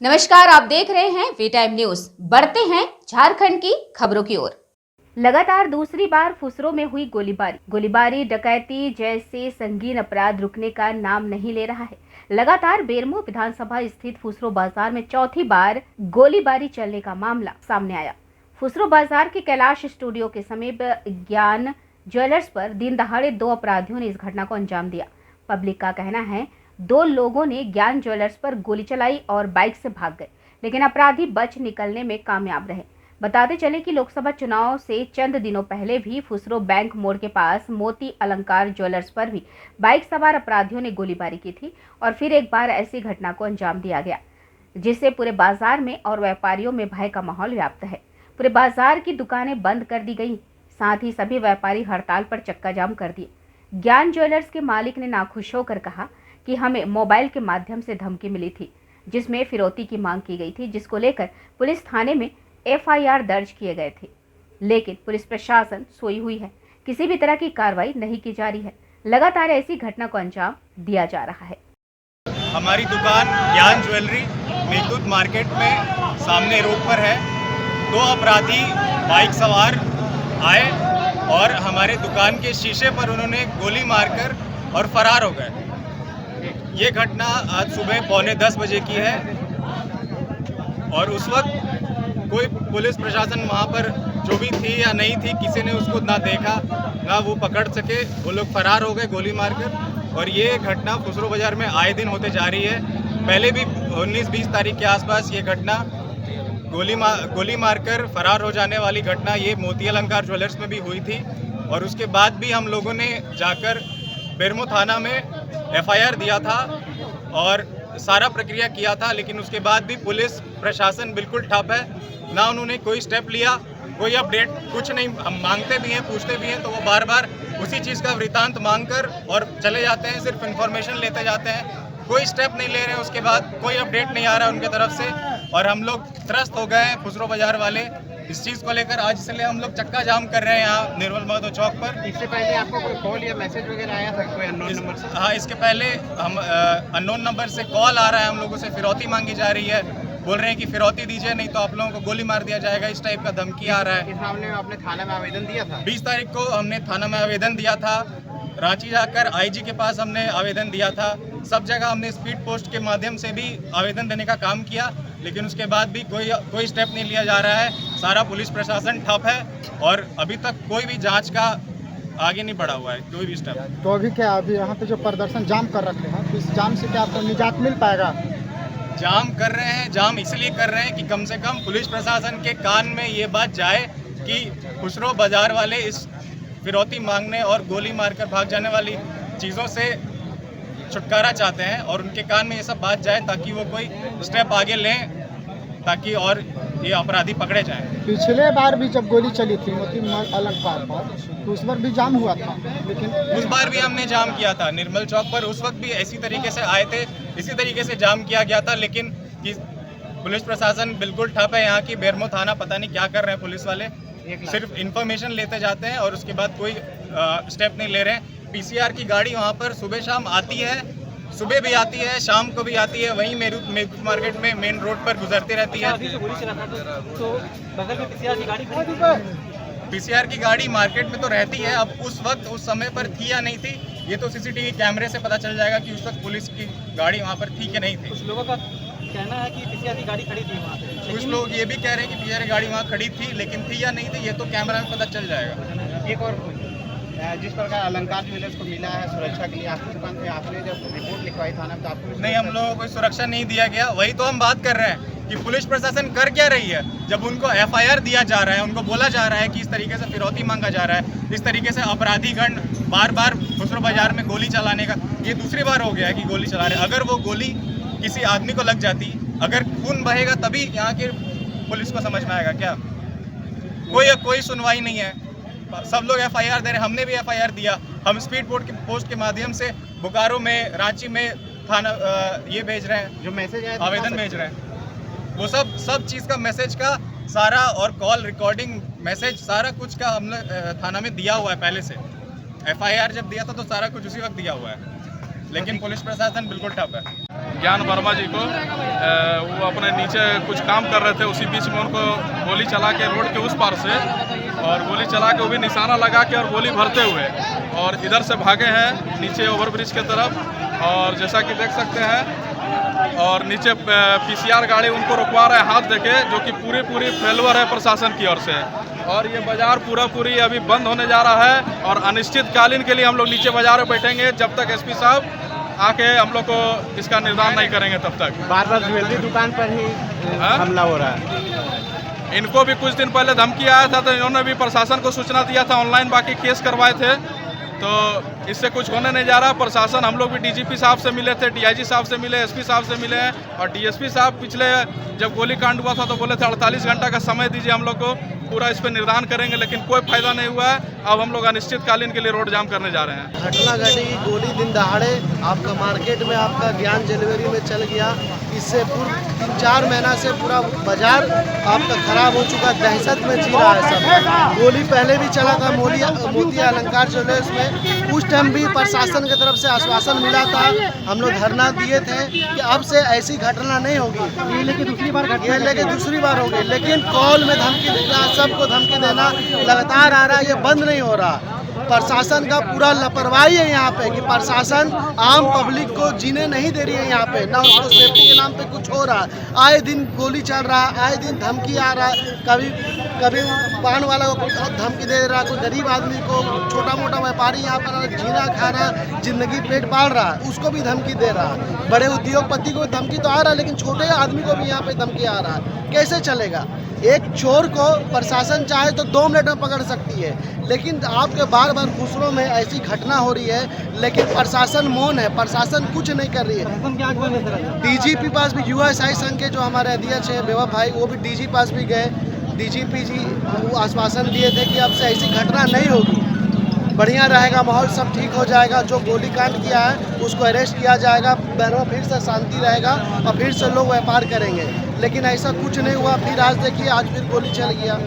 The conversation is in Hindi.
नमस्कार, आप देख रहे हैं वी टाइम न्यूज। बढ़ते हैं झारखंड की खबरों की ओर। लगातार दूसरी बार फुसरो में हुई गोलीबारी डकैती जैसे संगीन अपराध रुकने का नाम नहीं ले रहा है। लगातार बेरमो विधानसभा स्थित फुसरो बाजार में चौथी बार गोलीबारी चलने का मामला सामने आया। फुसरो बाजार के कैलाश स्टूडियो के समीप ज्ञान ज्वेलर्स पर दिन दहाड़े दो अपराधियों ने इस घटना को अंजाम दिया। पब्लिक का कहना है दो लोगों ने ज्ञान ज्वेलर्स पर गोली चलाई और बाइक से भाग गए, लेकिन अपराधी बच निकलने में कामयाब रहे। बताते चले कि लोकसभा चुनाव से चंद दिनों पहले भी फुसरो बैंक मोड़ के पास मोती अलंकार ज्वेलर्स पर भी बाइक सवार अपराधियों ने गोलीबारी की थी और फिर एक बार ऐसी घटना को अंजाम दिया गया, जिससे पूरे बाजार में और व्यापारियों में भय का माहौल व्याप्त है। पूरे बाजार की दुकानें बंद कर दी गई, साथ ही सभी व्यापारी हड़ताल पर चक्का जाम कर दिए। ज्ञान ज्वेलर्स के मालिक ने नाखुश होकर कहा कि हमें मोबाइल के माध्यम से धमकी मिली थी, जिसमें फिरौती की मांग की गई थी, जिसको लेकर पुलिस थाने में एफआईआर दर्ज किए गए थे, लेकिन पुलिस प्रशासन सोई हुई है। किसी भी तरह की कार्रवाई नहीं की जा रही है। लगातार ऐसी घटना को अंजाम दिया जा रहा है। हमारी दुकान ज्ञान ज्वेलरी मेघदूत मार्केट में सामने रोड पर है। दो अपराधी बाइक सवार आए और हमारे दुकान के शीशे पर उन्होंने गोली मारकर और फरार हो गए। ये घटना आज सुबह 9:45 बजे की है और उस वक्त कोई पुलिस प्रशासन वहाँ पर जो भी थी या नहीं थी, किसी ने उसको ना देखा ना वो पकड़ सके। वो लोग फरार हो गए गोली मारकर। और ये घटना फुसरो बाजार में आए दिन होते जा रही है। पहले भी 19-20 तारीख के आसपास ये घटना गोली मारकर फरार हो जाने वाली घटना ये मोती अलंकार ज्वेलर्स में भी हुई थी। और उसके बाद भी हम लोगों ने जाकर बेरमो थाना में एफआईआर दिया था और सारा प्रक्रिया किया था, लेकिन उसके बाद भी पुलिस प्रशासन बिल्कुल ठप है। ना उन्होंने कोई स्टेप लिया, कोई अपडेट कुछ नहीं। हम मांगते भी हैं, पूछते भी हैं, तो वो बार बार उसी चीज़ का वृतांत मांगकर और चले जाते हैं, सिर्फ इन्फॉर्मेशन लेते जाते हैं, कोई स्टेप नहीं ले रहे हैं। उसके बाद कोई अपडेट नहीं आ रहा है उनके तरफ से और हम लोग त्रस्त हो गए हैं फुसरो बाजार वाले इस चीज़ को लेकर। आज इसलिए हम लोग चक्का जाम कर रहे हैं यहाँ निर्मल महतो चौक पर। इससे पहले आपको कोई कॉल या मैसेज वगैरह आया था कोई अननोन नंबर से? हाँ, इसके पहले हम अननोन नंबर से कॉल आ रहा है, हम लोगों से फिरौती मांगी जा रही है। बोल रहे हैं कि फिरौती दीजिए, नहीं तो आप लोगों को गोली मार दिया जाएगा। इस टाइप का धमकी आ रहा है। इस मामले में आपने थाना में आवेदन दिया था? 20 तारीख को हमने थाना में आवेदन दिया था। रांची जाकर आईजी के पास हमने आवेदन दिया था। सब जगह हमने स्पीड पोस्ट के माध्यम से भी आवेदन देने का काम किया, लेकिन उसके बाद भी कोई स्टेप नहीं लिया जा रहा है। सारा पुलिस प्रशासन ठप है और अभी तक कोई भी जांच का आगे नहीं बढ़ा हुआ है, कोई भी स्टेप। तो अभी क्या, अभी यहाँ पे जो प्रदर्शन जाम कर रखे हैं, तो इस जाम से क्या आपको निजात मिल पाएगा? जाम कर रहे हैं, जाम इसलिए कर रहे हैं कि कम से कम पुलिस प्रशासन के कान में ये बात जाए कि फुसरो बाजार वाले इस फिरौती मांगने और गोली मारकर भाग जाने वाली चीज़ों से छुटकारा चाहते हैं और उनके कान में ये सब बात जाए ताकि वो कोई स्टेप आगे लें, ताकि और ये अपराधी पकड़े जाएं। पिछले बार भी जब गोली चली थी मोती अलंकार पर, तो उस बार भी जाम हुआ था, लेकिन उस बार भी हमने जाम किया था निर्मल चौक पर। उस वक्त भी इसी तरीके से आए थे, इसी तरीके से जाम किया गया था, लेकिन पुलिस प्रशासन बिल्कुल ठप है। यहाँ की बेरमो थाना पता नहीं क्या कर रहे हैं पुलिस वाले, सिर्फ इन्फॉर्मेशन लेते जाते हैं और उसके बाद कोई स्टेप नहीं ले रहे हैं। पीसीआर की गाड़ी वहाँ पर सुबह शाम आती है, सुबह भी आती है, शाम को भी आती है, वहीं मेघदूत मार्केट में मेन रोड पर गुजरती रहती है। तो बगल में पीसीआर की गाड़ी मार्केट में तो रहती है। अब उस वक्त उस समय पर थी या नहीं थी, ये तो सीसीटीवी कैमरे से पता चल जाएगा कि उस वक्त पुलिस की गाड़ी वहाँ पर थी कि नहीं थी। कुछ लोगों का कहना है कि पीसीआर की गाड़ी खड़ी थी वहाँ पे। कुछ लोग ये भी कह रहे हैं कि पीसीआर की गाड़ी वहाँ खड़ी थी, लेकिन थी या नहीं थी ये तो कैमरा में पता चल जाएगा। एक और जिस प्रकार अलंकार ज्वेलर्स को मिला है सुरक्षा के लिए आपकी दुकान पे, आपने जब रिपोर्ट लिखवाई थाना में तो आपको नहीं, हम लोगों को कोई सुरक्षा नहीं दिया गया। वही तो हम बात कर रहे हैं कि पुलिस प्रशासन कर क्या रही है, जब उनको एफआईआर दिया जा रहा है, उनको बोला जा रहा है कि इस तरीके से फिरौती मांगा जा रहा है, इस तरीके से अपराधीगण बार बार फुसरो बाजार में गोली चलाने का, ये दूसरी बार हो गया है कि गोली चला रहे हैं। अगर वो गोली किसी आदमी को लग जाती, अगर खून बहेगा तभी यहाँ के पुलिस को समझ में आएगा क्या? कोई सुनवाई नहीं है, सब लोग एफआईआर दे रहे हैं। हमने भी एफआईआर दिया। हम स्पीड पोस्ट के माध्यम से बोकारो में, रांची में थाना ये भेज रहे हैं, जो मैसेज आया आवेदन भेज रहे हैं। वो सब चीज़ का मैसेज का सारा और कॉल रिकॉर्डिंग मैसेज सारा कुछ का हमने थाना में दिया हुआ है पहले से। एफआईआर जब दिया था तो सारा कुछ उसी वक्त दिया हुआ है, लेकिन पुलिस प्रशासन बिल्कुल ठप है। ज्ञान वर्मा जी को। वो अपने नीचे कुछ काम कर रहे थे, उसी बीच में उनको गोली चला के रोड के उस पार से और गोली चला के वो भी निशाना लगा के और गोली भरते हुए और इधर से भागे हैं नीचे ओवरब्रिज के तरफ। और जैसा कि देख सकते हैं और नीचे पीसीआर गाड़ी उनको रुकवा रहे हैं हाथ देके, जो कि पूरी फेलवर है प्रशासन की ओर से। और ये बाजार पूरी अभी बंद होने जा रहा है और अनिश्चितकालीन के लिए हम लोग नीचे बाजार में बैठेंगे जब तक एसपी साहब आके हम लोग को इसका निर्धारण नहीं करेंगे तब तक। बार ज्वेलरी दुकान पर ही हमला हो रहा है। इनको भी कुछ दिन पहले धमकी आया था तो इन्होंने भी प्रशासन को सूचना दिया था, ऑनलाइन बाकी केस करवाए थे। तो इससे कुछ होने नहीं जा रहा। प्रशासन, हम लोग भी डीजीपी साहब से मिले थे, डीआईजी साहब से मिले, एसपी साहब से मिले हैं और डीएसपी साहब पिछले जब गोली कांड हुआ था तो बोले थे 48 घंटा का समय दीजिए, हम लोग को पूरा इस पर निर्धारण करेंगे, लेकिन कोई फायदा नहीं हुआ है। अब हम लोग अनिश्चितकालीन के लिए रोड जाम करने जा रहे हैं। घटना घटी, गोली दिन दहाड़े आपका मार्केट में आपका ज्ञान ज्वेलरी में चल गया। इससे पूर्व 3-4 महीना से पूरा बाजार आपका खराब हो चुका, दहशत में जी रहा है सब। गोली पहले भी चला था मोती अलंकार ज्वेलर्स में, उस टाइम भी प्रशासन की तरफ से आश्वासन मिला था, हम लोग धरना दिए थे कि अब से ऐसी घटना नहीं होगी। ये लेके दूसरी बार हो गई, लेकिन कॉल में धमकी देना, सबको धमकी देना लगातार आ रहा है, ये बंद नहीं हो रहा। प्रशासन का पूरा लापरवाही है यहाँ पे कि प्रशासन आम पब्लिक को जीने नहीं दे रही है यहाँ पे, ना उसको सेफ्टी के नाम पे कुछ हो रहा है। आए दिन गोली चल रहा है, आए दिन धमकी आ रहा है, कभी पान वाला को धमकी दे रहा है, कोई गरीब आदमी को, छोटा मोटा व्यापारी यहाँ पर जीना खा रहा है, जिंदगी पेट पाल रहा है, उसको भी धमकी दे रहा है। बड़े उद्योगपति को धमकी तो आ रहा है, लेकिन छोटे आदमी को भी यहाँ पे धमकी आ रहा है। कैसे चलेगा? एक चोर को प्रशासन चाहे तो 2 मिनट में पकड़ सकती है, लेकिन आपके बार फुसरों में ऐसी घटना हो रही है, लेकिन प्रशासन मौन है, प्रशासन कुछ नहीं कर रही है। डीजीपी पास भी, यूएसआई संघ के जो हमारे अध्यक्ष हैं बेवा भाई, वो भी डीजी पास भी गए। डीजीपी जी वो आश्वासन दिए थे कि अब से ऐसी घटना नहीं होगी, बढ़िया रहेगा, माहौल सब ठीक हो जाएगा। जो गोलीकांड किया है उसको अरेस्ट किया जाएगा, बहनों फिर से शांति रहेगा और फिर से लोग व्यापार करेंगे, लेकिन ऐसा कुछ नहीं हुआ। फिर आज देखिए, आज फिर गोली चल गया।